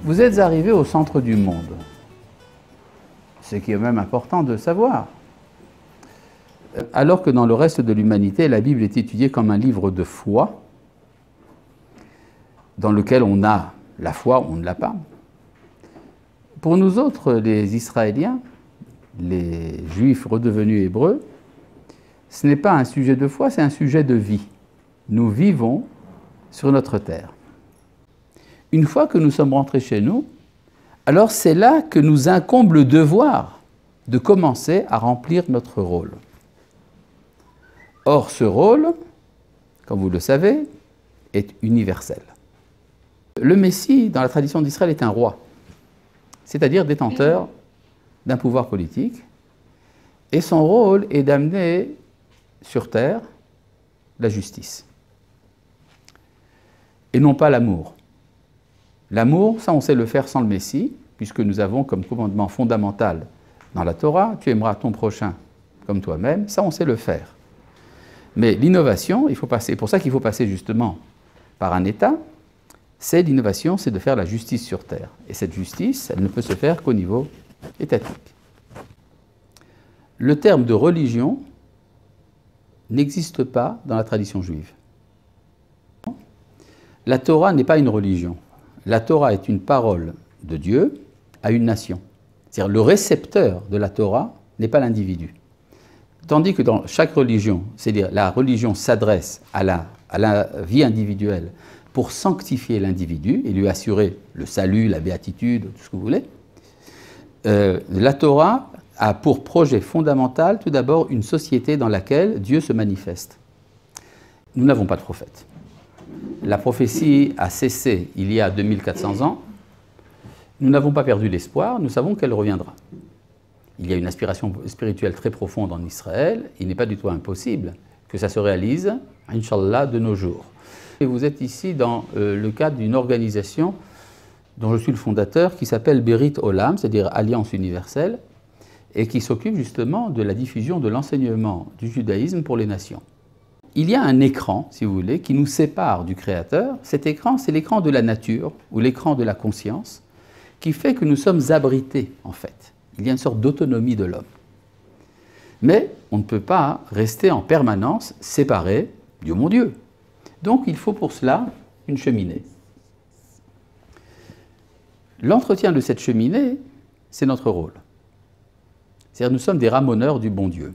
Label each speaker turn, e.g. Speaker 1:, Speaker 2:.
Speaker 1: Vous êtes arrivé au centre du monde, ce qui est même important de savoir. Alors que dans le reste de l'humanité, la Bible est étudiée comme un livre de foi, dans lequel on a la foi ou on ne l'a pas. Pour nous autres, les Israéliens, les Juifs redevenus Hébreux, ce n'est pas un sujet de foi, c'est un sujet de vie. Nous vivons sur notre terre. Une fois que nous sommes rentrés chez nous, alors c'est là que nous incombe le devoir de commencer à remplir notre rôle. Or, ce rôle, comme vous le savez, est universel. Le Messie, dans la tradition d'Israël, est un roi, c'est-à-dire détenteur d'un pouvoir politique, et son rôle est d'amener sur terre la justice, et non pas l'amour. L'amour, ça on sait le faire sans le Messie, puisque nous avons comme commandement fondamental dans la Torah, tu aimeras ton prochain comme toi-même, ça on sait le faire. Mais l'innovation, il faut passer, pour ça qu'il faut passer justement par un État, c'est l'innovation, c'est de faire la justice sur terre. Et cette justice, elle ne peut se faire qu'au niveau étatique. Le terme de religion n'existe pas dans la tradition juive. La Torah n'est pas une religion. La Torah est une parole de Dieu à une nation. C'est-à-dire le récepteur de la Torah n'est pas l'individu. Tandis que dans chaque religion, c'est-à-dire la religion s'adresse à la vie individuelle pour sanctifier l'individu et lui assurer le salut, la béatitude, tout ce que vous voulez, la Torah a pour projet fondamental tout d'abord une société dans laquelle Dieu se manifeste. Nous n'avons pas de prophète. La prophétie a cessé il y a 2400 ans. Nous n'avons pas perdu l'espoir, nous savons qu'elle reviendra. Il y a une aspiration spirituelle très profonde en Israël. Il n'est pas du tout impossible que ça se réalise, Inch'Allah, de nos jours. Et vous êtes ici dans le cadre d'une organisation dont je suis le fondateur, qui s'appelle Berit Olam, c'est-à-dire Alliance universelle, et qui s'occupe justement de la diffusion de l'enseignement du judaïsme pour les nations. Il y a un écran, si vous voulez, qui nous sépare du Créateur. Cet écran, c'est l'écran de la nature, ou l'écran de la conscience, qui fait que nous sommes abrités, en fait. Il y a une sorte d'autonomie de l'homme. Mais on ne peut pas rester en permanence séparé du mon Dieu. Donc il faut pour cela une cheminée. L'entretien de cette cheminée, c'est notre rôle. C'est-à-dire nous sommes des ramoneurs du bon Dieu.